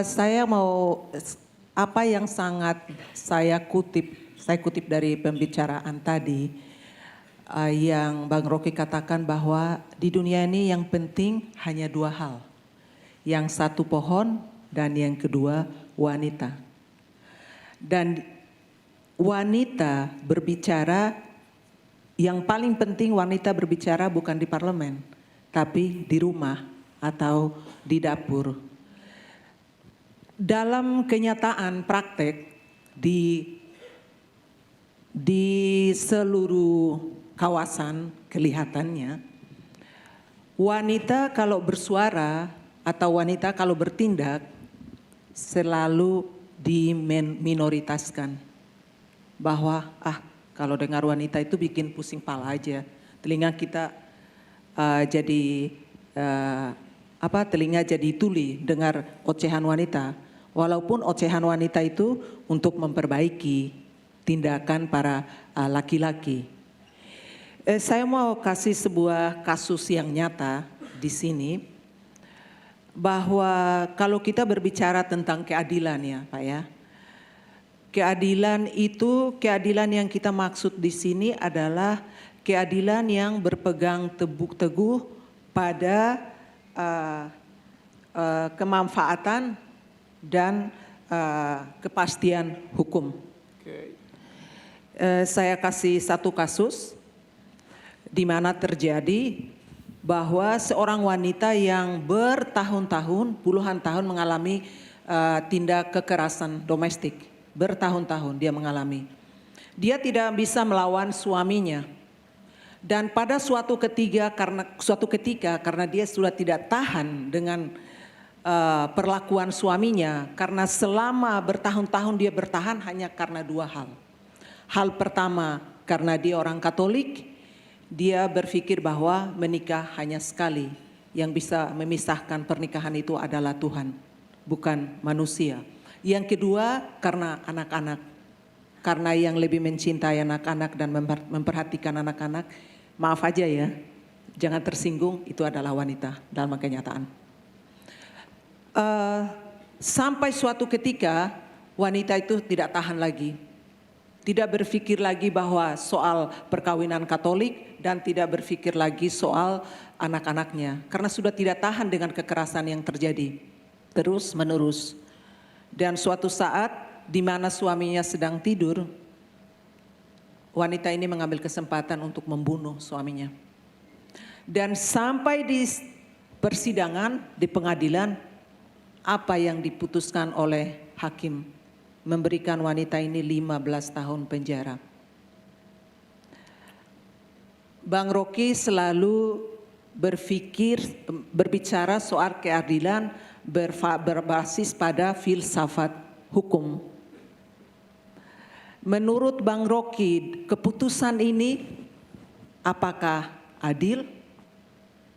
Saya mau apa yang sangat saya kutip dari pembicaraan tadi yang Bang Rocky katakan bahwa di dunia ini yang penting hanya dua hal. Yang satu pohon dan yang kedua wanita. Dan wanita berbicara, yang paling penting wanita berbicara bukan di parlemen, tapi di rumah atau di dapur. Dalam kenyataan praktek di seluruh kawasan kelihatannya, wanita kalau bersuara atau wanita kalau bertindak selalu diminoritaskan. Bahwa kalau dengar wanita itu bikin pusing pala aja, telinga kita telinga jadi tuli dengar ocehan wanita. Walaupun ocehan wanita itu untuk memperbaiki tindakan para laki-laki. Saya mau kasih sebuah kasus yang nyata di sini. Bahwa kalau kita berbicara tentang keadilan ya Pak ya. Keadilan itu, keadilan yang kita maksud di sini adalah keadilan yang berpegang teguh pada kemanfaatan dan kepastian hukum. Saya kasih satu kasus di mana terjadi bahwa seorang wanita yang bertahun-tahun, puluhan tahun mengalami tindak kekerasan domestik. Bertahun-tahun dia mengalami. Dia tidak bisa melawan suaminya. Dan pada suatu ketika karena dia sudah tidak tahan dengan perlakuan suaminya, karena selama bertahun-tahun dia bertahan hanya karena dua hal. Hal pertama, karena dia orang Katolik, dia berpikir bahwa menikah hanya sekali. Yang bisa memisahkan pernikahan itu adalah Tuhan, bukan manusia. Yang kedua, karena anak-anak. Karena yang lebih mencintai anak-anak dan memperhatikan anak-anak, maaf aja ya, jangan tersinggung, itu adalah wanita dalam kenyataan. Sampai suatu ketika wanita itu tidak tahan lagi. Tidak berpikir lagi bahwa soal perkawinan Katolik dan tidak berpikir lagi soal anak-anaknya. Karena sudah tidak tahan dengan kekerasan yang terjadi terus menerus. Dan suatu saat di mana suaminya sedang tidur, wanita ini mengambil kesempatan untuk membunuh suaminya. Dan sampai di persidangan, di pengadilan, apa yang diputuskan oleh hakim? Memberikan wanita ini 15 tahun penjara. Bang Rocky selalu berbicara soal keadilan berbasis pada filsafat hukum. Menurut Bang Rocky, keputusan ini apakah adil?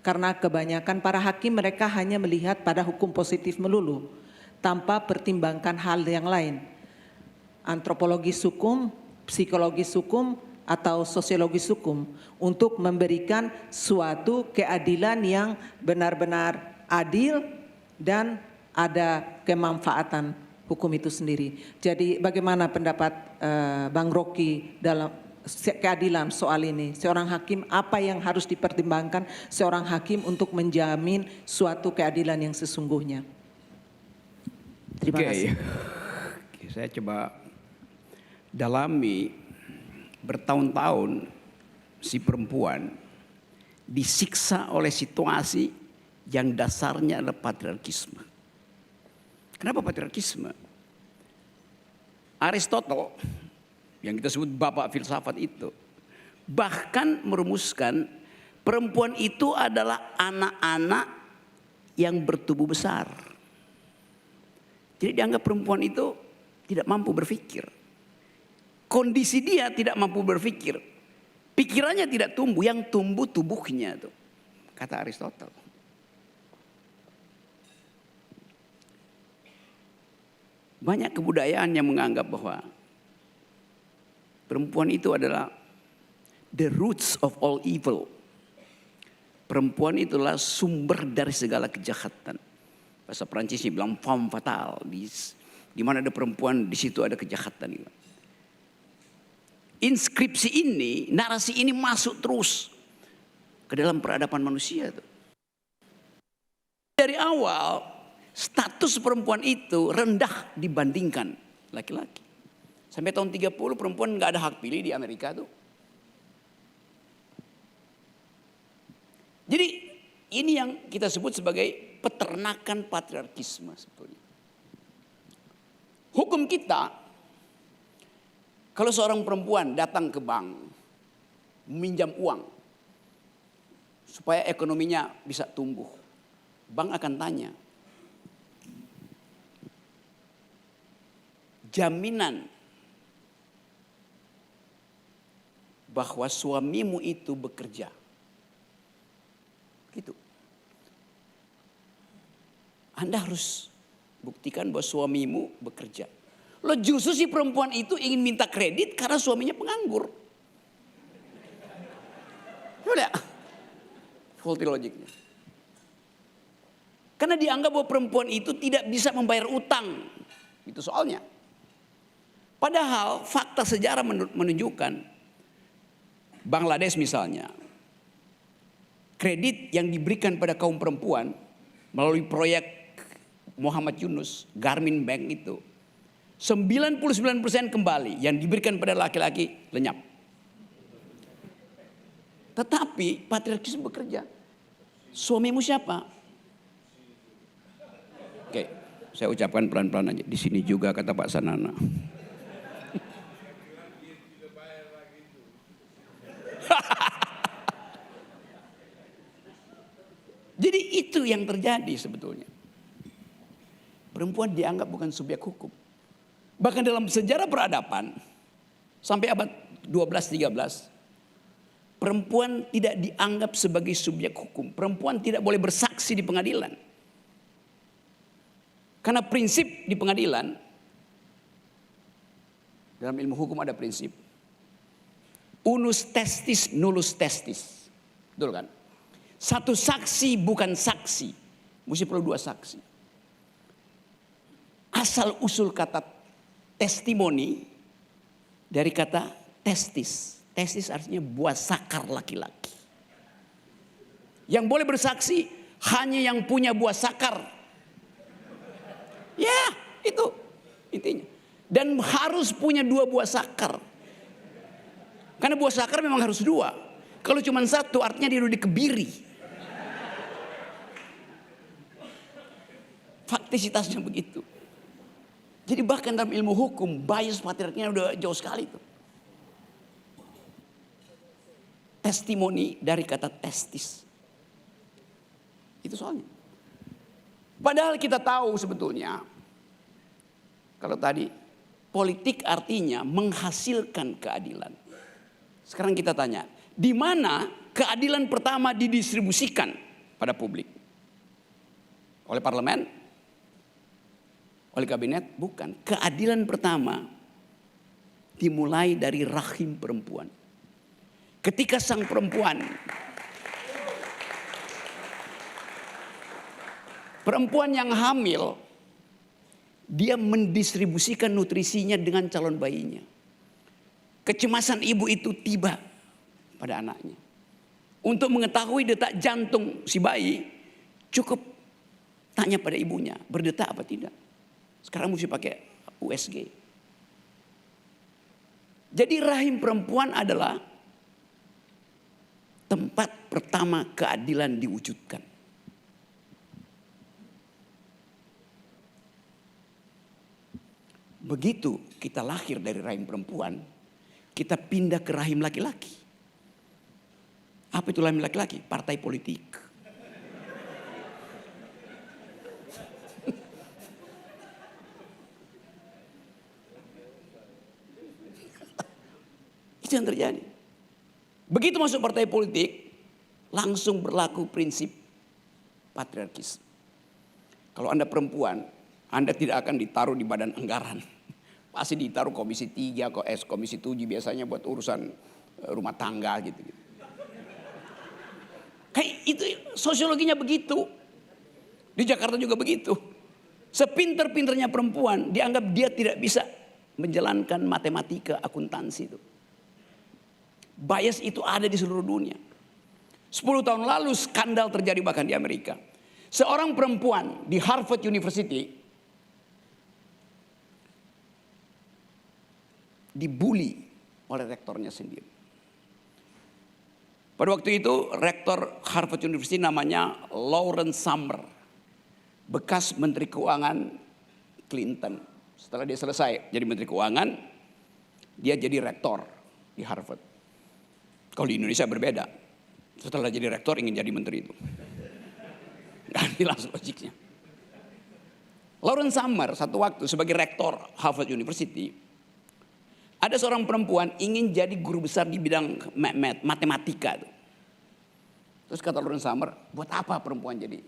Karena kebanyakan para hakim mereka hanya melihat pada hukum positif melulu, tanpa pertimbangkan hal yang lain. Antropologis hukum, psikologis hukum, atau sosiologis hukum untuk memberikan suatu keadilan yang benar-benar adil dan ada kemanfaatan hukum itu sendiri. Jadi bagaimana pendapat Bang Rocky dalam keadilan soal ini? Seorang hakim, apa yang harus dipertimbangkan seorang hakim untuk menjamin suatu keadilan yang sesungguhnya? Terima kasih. Saya coba dalami. Bertahun-tahun si perempuan disiksa oleh situasi yang dasarnya adalah patriarkisme. Kenapa patriarkisme? Aristotle, yang kita sebut bapak filsafat itu, bahkan merumuskan perempuan itu adalah anak-anak yang bertubuh besar. Jadi dianggap perempuan itu tidak mampu berpikir. Kondisi dia tidak mampu berpikir. Pikirannya tidak tumbuh, yang tumbuh tubuhnya tuh. Kata Aristotle. Banyak kebudayaan yang menganggap bahwa perempuan itu adalah the roots of all evil. Perempuan itulah sumber dari segala kejahatan. Bahasa Prancisnya bilang femme fatale. Di mana ada perempuan, di situ ada kejahatan. Inskripsi ini, narasi ini masuk terus ke dalam peradaban manusia. Dari awal, status perempuan itu rendah dibandingkan laki-laki. Sampai tahun 30 perempuan nggak ada hak pilih di Amerika tuh. Jadi ini yang kita sebut sebagai peternakan patriarkisme sebetulnya. Hukum kita, kalau seorang perempuan datang ke bank, meminjam uang, supaya ekonominya bisa tumbuh, bank akan tanya, jaminan bahwa suamimu itu bekerja. Gitu. Anda harus buktikan bahwa suamimu bekerja. Lo justru si perempuan itu ingin minta kredit karena suaminya penganggur. Udah. Faulty logiknya. Karena dianggap bahwa perempuan itu tidak bisa membayar utang. Itu soalnya. Padahal fakta sejarah menunjukkan Bangladesh misalnya, kredit yang diberikan pada kaum perempuan melalui proyek Muhammad Yunus, Garmin Bank itu 99% kembali, yang diberikan pada laki-laki lenyap. Tetapi patriarkisme bekerja. Suamimu siapa? Oke, saya ucapkan pelan-pelan aja. Di sini juga kata Pak Sanana. Jadi itu yang terjadi sebetulnya. Perempuan dianggap bukan subjek hukum. Bahkan dalam sejarah peradaban sampai abad 12-13, perempuan tidak dianggap sebagai subjek hukum. Perempuan tidak boleh bersaksi di pengadilan. Karena prinsip di pengadilan, dalam ilmu hukum ada prinsip unus testis nullus testis. Betul kan? Satu saksi bukan saksi, mesti perlu dua saksi. Asal usul kata testimoni dari kata testis. Testis artinya buah sakar laki-laki. Yang boleh bersaksi hanya yang punya buah sakar. Ya, itu intinya. Dan harus punya dua buah sakar. Karena buah sakar memang harus dua. Kalau cuma satu artinya dia udah dikebiri. Faktisitasnya begitu. Jadi bahkan dalam ilmu hukum bias patriarkinya udah jauh sekali tuh. Testimoni dari kata testis. Itu soalnya. Padahal kita tahu sebetulnya, kalau tadi politik artinya menghasilkan keadilan. Sekarang kita tanya, di mana keadilan pertama didistribusikan pada publik? Oleh parlemen? Oleh kabinet? Bukan. Keadilan pertama dimulai dari rahim perempuan. Ketika sang perempuan yang hamil, dia mendistribusikan nutrisinya dengan calon bayinya. Kecemasan ibu itu tiba pada anaknya. Untuk mengetahui detak jantung si bayi, cukup tanya pada ibunya, berdetak apa tidak. Sekarang mesti pakai USG. Jadi rahim perempuan adalah tempat pertama keadilan diwujudkan. Begitu kita lahir dari rahim perempuan, kita pindah ke rahim laki-laki. Apa itu rahim laki-laki? Partai politik. Itu yang terjadi. Begitu masuk partai politik, langsung berlaku prinsip patriarkis. Kalau Anda perempuan, Anda tidak akan ditaruh di badan anggaran. Pasti ditaruh komisi 3, komisi 7 biasanya buat urusan rumah tangga gitu. Kayak itu sosiologinya begitu. Di Jakarta juga begitu. Sepinter-pinternya perempuan dianggap dia tidak bisa menjalankan matematika akuntansi itu. Bias itu ada di seluruh dunia. 10 tahun lalu skandal terjadi bahkan di Amerika. Seorang perempuan di Harvard University dibully oleh rektornya sendiri. Pada waktu itu rektor Harvard University namanya Lawrence Summers, bekas Menteri Keuangan Clinton. Setelah dia selesai jadi Menteri Keuangan, dia jadi rektor di Harvard. Kalau di Indonesia berbeda. Setelah jadi rektor ingin jadi menteri itu. Gak jelas logiknya. Lawrence Summers satu waktu sebagai rektor Harvard University, ada seorang perempuan ingin jadi guru besar di bidang matematika. Terus kata Lawrence Summers, buat apa perempuan jadi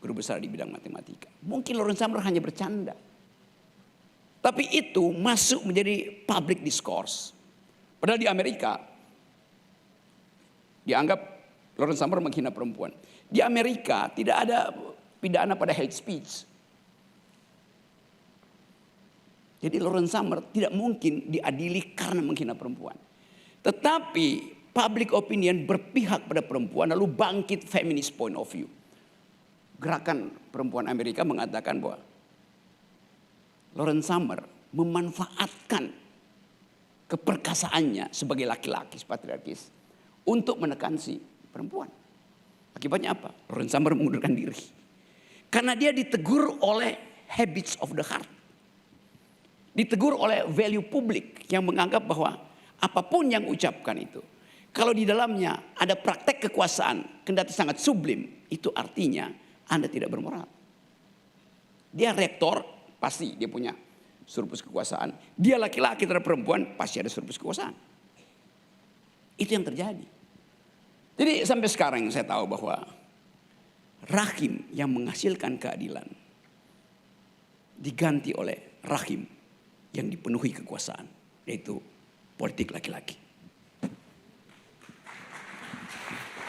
guru besar di bidang matematika? Mungkin Lawrence Summers hanya bercanda. Tapi itu masuk menjadi public discourse. Padahal di Amerika dianggap Lawrence Summers menghina perempuan. Di Amerika tidak ada pidana pada hate speech. Jadi Lawrence Summers tidak mungkin diadili karena menghina perempuan. Tetapi public opinion berpihak pada perempuan lalu bangkit feminist point of view. Gerakan perempuan Amerika mengatakan bahwa Lawrence Summers memanfaatkan keperkasaannya sebagai laki-laki patriarkis untuk menekan si perempuan. Akibatnya apa? Lawrence Summers mengundurkan diri. Karena dia ditegur oleh habits of the heart. Ditegur oleh value publik yang menganggap bahwa apapun yang ucapkan itu, kalau di dalamnya ada praktek kekuasaan, kendati sangat sublim, itu artinya Anda tidak bermoral. Dia rektor, pasti dia punya surplus kekuasaan. Dia laki-laki terhadap perempuan, pasti ada surplus kekuasaan. Itu yang terjadi. Jadi sampai sekarang saya tahu bahwa rahim yang menghasilkan keadilan diganti oleh rahim yang dipenuhi kekuasaan, yaitu politik laki-laki.